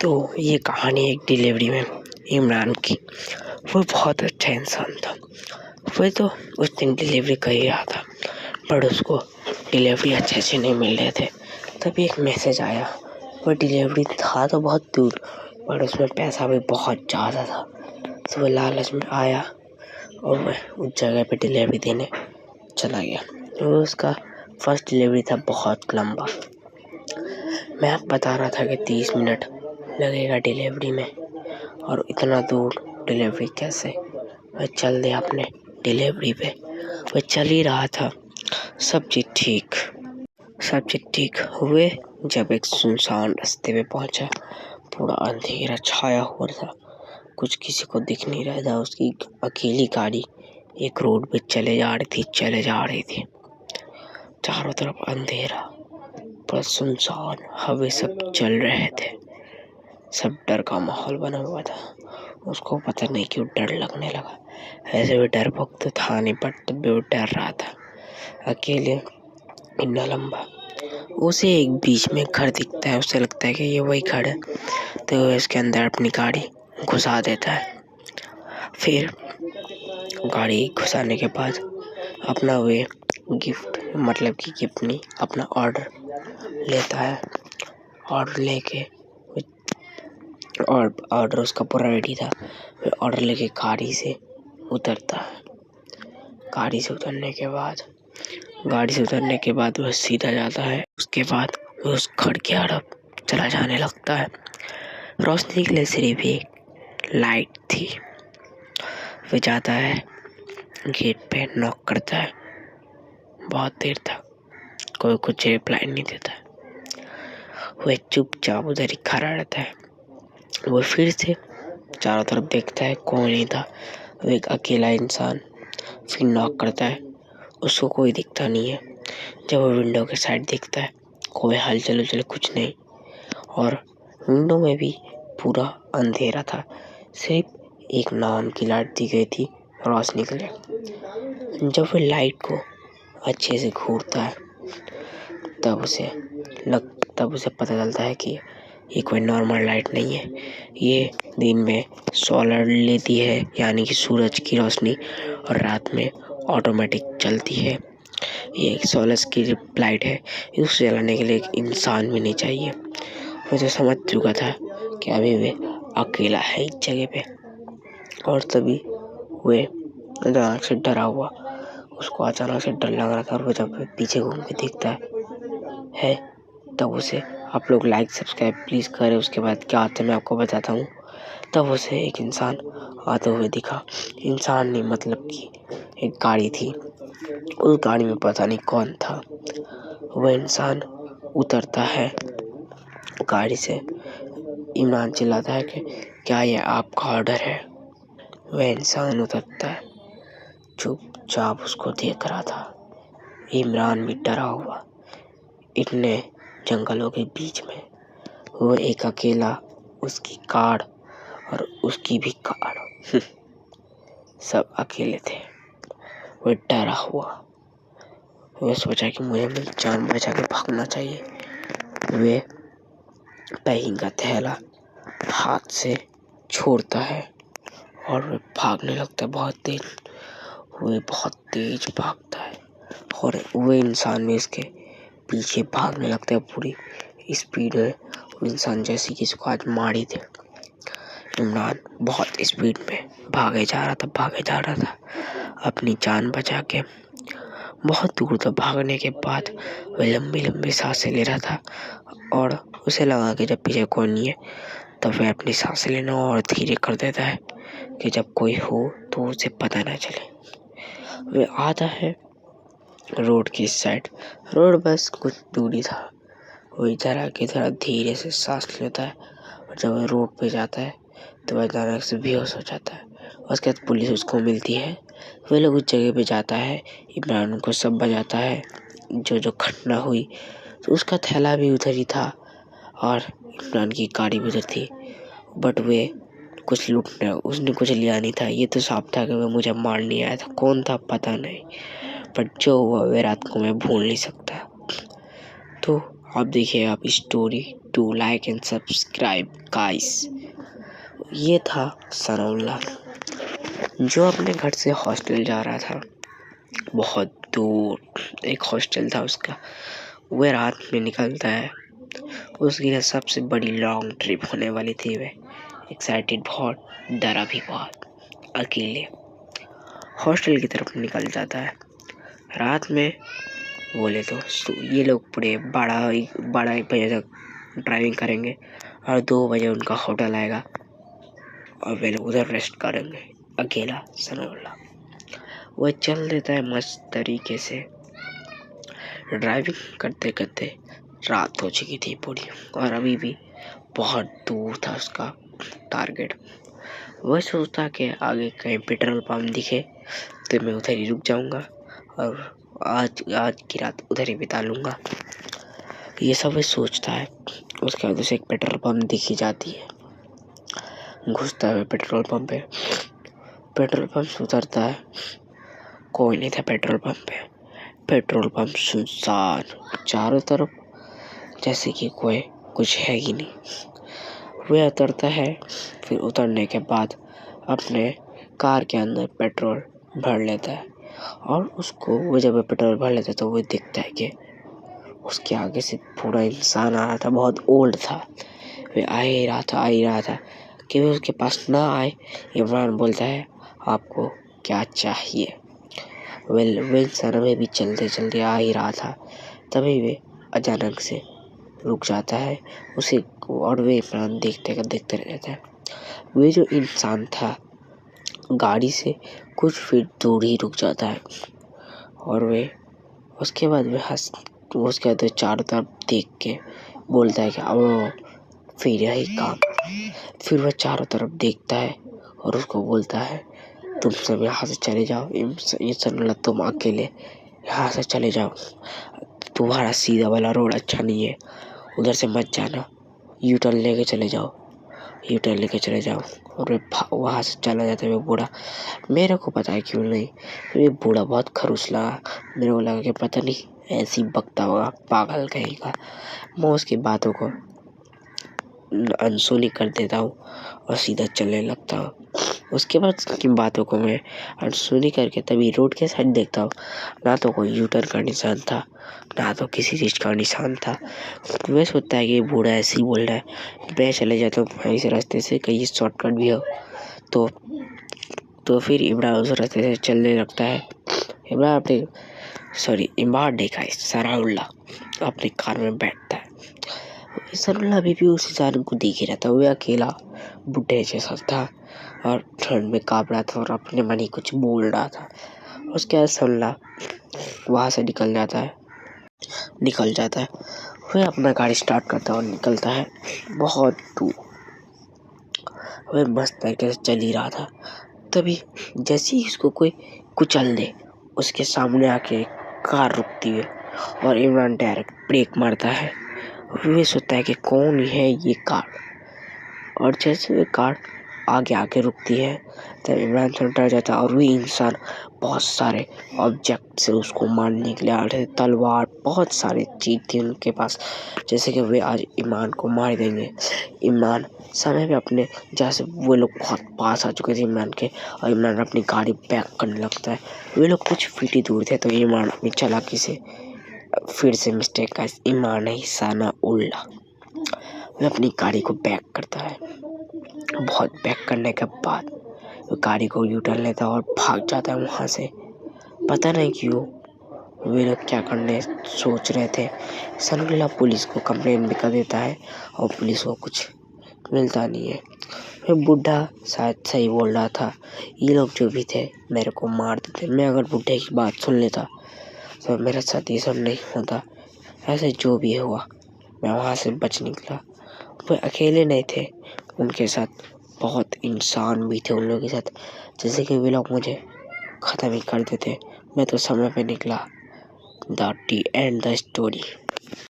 तो ये कहानी एक डिलीवरी में इमरान की। वो बहुत अच्छा इंसान था। वो तो उस दिन डिलीवरी कर ही रहा था, पर उसको डिलीवरी अच्छे से नहीं मिल रहे थे। तभी एक मैसेज आया। वो डिलीवरी था तो बहुत दूर, पर उसमें पैसा भी बहुत ज़्यादा था। तो वो लालच में आया और वह उस जगह पे डिलीवरी देने चला गया। वो उसका फर्स्ट डिलीवरी था, बहुत लंबा। मैं अब बता रहा था कि 30 मिनट लगेगा डिलीवरी में, और इतना दूर डिलीवरी कैसे। वह चल दिया अपने डिलीवरी पे। वह चल ही रहा था, सब चीज़ ठीक हुए जब एक सुनसान रास्ते पे पहुंचा। पूरा अंधेरा छाया हुआ था, कुछ किसी को दिख नहीं रहा था। उसकी अकेली गाड़ी एक रोड पे चले जा रही थी। चारों तरफ अंधेरा, पूरा सुनसान, हवा सब चल रहे थे। सब डर का माहौल बना हुआ था। उसको पता नहीं क्यों डर लगने लगा। ऐसे भी डरपोक तो था नहीं, पर तब भी वो डर रहा था। अकेले इतना लंबा, उसे एक बीच में घर दिखता है। उसे लगता है कि ये वही घर है, तो वो इसके अंदर अपनी गाड़ी घुसा देता है। फिर गाड़ी घुसाने के बाद अपना वे गिफ्ट, मतलब कि गिफ्ट नहीं, अपना ऑर्डर लेता है। ऑर्डर लेके, और ऑर्डर उसका पूरा रेडी था। फिर ऑर्डर लेके गाड़ी से उतरता है। गाड़ी से उतरने के बाद वह सीधा जाता है। उसके बाद वह उस घर की तरफ चला जाने लगता है। रोशनी के लिए सिर्फ एक लाइट थी। वह जाता है, गेट पे नॉक करता है। बहुत देर तक कोई कुछ रिप्लाई नहीं देता। वह चुपचाप उधर ही खड़ा रहता है। वो फिर से चारों तरफ देखता है, कोई नहीं था। वो एक अकेला इंसान। फिर नॉक करता है, उसको कोई दिखता नहीं है। जब वो विंडो के साइड देखता है, कोई हलचल उलचल कुछ नहीं, और विंडो में भी पूरा अंधेरा था। सिर्फ एक नाम की लाइट दी गई थी रोशनी के लिए। जब वो लाइट को अच्छे से घूरता है, तब उसे पता चलता है कि ये कोई नॉर्मल लाइट नहीं है। ये दिन में सोलर लेती है, यानी कि सूरज की रोशनी, और रात में ऑटोमेटिक चलती है। ये एक सोलर की लाइट है। इसे जलाने के लिए एक इंसान भी नहीं चाहिए। वो तो समझ चुका था कि अभी वे अकेला है इस जगह पे, और तभी वे अचानक से डरा हुआ, उसको अचानक से डर लग रहा था। और वो जब पीछे घूम के देखता है तब उसे, आप लोग लाइक सब्सक्राइब प्लीज़ करें। उसके बाद क्या आता है मैं आपको बताता हूँ। तब उसे एक इंसान आते हुए दिखा। इंसान नहीं, मतलब कि एक गाड़ी थी। उस गाड़ी में पता नहीं कौन था। वह इंसान उतरता है गाड़ी से। इमरान चिल्लाता है कि क्या ये आपका ऑर्डर है। वह इंसान उतरता है, चुपचाप उसको देख रहा था। इमरान भी डरा हुआ। इतने जंगलों के बीच में वो एक अकेला, उसकी कार और उसकी भी कार सब अकेले थे। वो डरा हुआ। वो सोचा कि मुझे मेरी जान बचा के भागना चाहिए। वे पैकिंग का थैला हाथ से छोड़ता है और वे भागने लगता है बहुत तेज। वो बहुत तेज भागता है, और वो इंसान भी इसके पीछे भागने लगता है पूरी स्पीड में। वो इंसान जैसे कि इसको आज मार ही दे। इमरान बहुत स्पीड में भागे जा रहा था अपनी जान बचा के। बहुत दूर तक भागने के बाद वह लंबी सांसें ले रहा था, और उसे लगा कि जब पीछे कोई नहीं है तब वह अपनी सांसें लेना और धीरे कर देता है कि जब कोई हो तो उसे पता ना चले। वह आता है रोड की साइड। रोड बस कुछ दूरी था। वो इधर आके थोड़ा धीरे से सांस लेता है, और जब वो रोड पे जाता है तो वह अचानक से बेहोश हो जाता है। उसके बाद पुलिस उसको मिलती है। वे लोग उस जगह पे जाता है। इमरान को सब बताता है जो घटना हुई। तो उसका थैला भी उधर ही था, और इमरान की गाड़ी भी उधर थी, बट वे उसने कुछ लिया नहीं था। ये तो साफ था कि वह मुझे मारने आया था। कौन था पता नहीं, बट जो हुआ वे रात को मैं भूल नहीं सकता। तो आप देखिए, आप story to like and subscribe guys. ये था सनाउल्लाह जो अपने घर से हॉस्टल जा रहा था। बहुत दूर एक हॉस्टल था उसका। वह रात में निकलता है। उसकी ना सबसे बड़ी लॉन्ग ट्रिप होने वाली थी। वह एक्साइटेड बहुत, डरा भी बहुत। अकेले हॉस्टल की तरफ निकल जाता है। रात में बोले तो ये लोग पूरे 12-1 बजे तक ड्राइविंग करेंगे और 2 बजे उनका होटल आएगा और वे लोग उधर रेस्ट करेंगे। अकेला सनाउल्लाह वह चल देता है मस्त तरीके से। ड्राइविंग करते करते रात हो चुकी थी पूरी और अभी भी बहुत दूर था उसका टारगेट। वह सोचता कि आगे कहीं पेट्रोल पंप दिखे तो मैं उधर ही रुक जाऊंगा और आज की रात उधर ही बिता लूंगा। ये सब वह सोचता है। उसके बाद उसे एक पेट्रोल पंप दिखी जाती है। घुसता है पेट्रोल पंप पे। पेट्रोल पंप से उतरता है। कोई नहीं था पेट्रोल पंप पे। पेट्रोल पंप सुनसान, चारों तरफ जैसे कि कोई कुछ है ही नहीं। वह उतरता है। फिर उतरने के बाद अपने कार के अंदर पेट्रोल भर लेता है और उसको वो जब पेट्रोल भर लेता है तो वो दिखता है कि उसके आगे से पूरा इंसान आ रहा था। बहुत ओल्ड था। वे आ ही रहा था कि वे उसके पास ना आए। इमरान बोलता है आपको क्या चाहिए। वे इंसान में भी चलते चलते आ ही रहा था। तभी वे अचानक से रुक जाता है उसे और वे इमरान देखते रह जाता है। वे जो इंसान था गाड़ी से कुछ फीट दूर ही रुक जाता है और वे उसके बाद चारों तरफ देख के बोलता है कि अब फिर यही काम। फिर वह चारों तरफ देखता है और उसको बोलता है तुम सब यहाँ से चले जाओ। इंशाल्लाह तुम अकेले यहाँ से चले जाओ। तुम्हारा सीधा वाला रोड अच्छा नहीं है, उधर से मत जाना। यू टर्न लेके चले जाओ। और वे वहाँ से चला जाता है। वो बूढ़ा, मेरे को पता है क्यों नहीं, ये बूढ़ा बहुत खरूस लगा। मेरे को लगा कि पता नहीं ऐसी बकता होगा, पागल कहीं का। मैं उसकी बातों को अनसुनी कर देता हूँ और सीधा चलने लगता हूँ। उसके बाद की बातों को मैं अनसुनी करके तभी रोड के साइड देखता हूँ। ना तो कोई यू टर्न का निशान था, ना तो किसी चीज़ का निशान था। मैं सोचता है कि बूढ़ा ऐसे ही बोल रहा है। मैं चले जाता हूँ वहीं से रास्ते से, कहीं शॉर्टकट भी हो तो फिर इमरान उस रास्ते से चलने लगता है। इमरान सनाउल्लाह अपनी कार में बैठता है। सनाउल्लाह अभी भी उस इंसान को देख ही रहता है। वो अकेला बुढ़े जैसा था और ठंड में काँप रहा था और अपने मन ही कुछ बोल रहा था। उसके बाद सनाउल्लाह वहाँ से निकल जाता है। वह अपना गाड़ी स्टार्ट करता है और निकलता है बहुत दूर। वह मस्त तरीके से चल ही रहा था। तभी जैसे ही उसको कोई कुचल दे, उसके सामने आके कार रुकती है और इमरान डायरेक्ट ब्रेक मारता है। वह सोचता है कि कौन है ये कार, और जैसे वो कार आगे रुकती है तब इमरान थोड़ा डर जाता है और वही इंसान बहुत सारे ऑब्जेक्ट से उसको मारने के लिए आ रहे थे। तलवार, बहुत सारी चीज़ थी उनके पास, जैसे कि वे आज इमरान को मार देंगे। इमरान समय पे अपने जैसे वो लोग बहुत पास आ चुके थे इमरान के, और इमरान अपनी गाड़ी बैक करने लगता है। वे लोग कुछ फीट ही दूर थे तो इमरान अपनी चालाकी से फिर से मिस्टेक का इमरान नहीं सनाउल्लाह वह अपनी गाड़ी को बैक करता है। बहुत बैक करने के बाद वो गाड़ी को यू टर्न लेता है और भाग जाता है वहाँ से। पता नहीं क्यों वे लोग क्या करने सोच रहे थे। सनाउल्लाह पुलिस को कंप्लेन भी कर देता है और पुलिस को कुछ मिलता नहीं है। फिर बुढ़ा शायद सही बोल रहा था, ये लोग जो भी थे मेरे को मार देते। मैं अगर बुढ़े की बात सुन लेता तो मेरे साथ ये सब नहीं होता। ऐसे जो भी हुआ मैं वहाँ से बच निकला। वो अकेले नहीं थे, उनके साथ बहुत इंसान भी थे उन लोगों के साथ, जैसे कि वे लोग मुझे ख़त्म ही कर देते। मैं तो समय पे निकला। The end the story.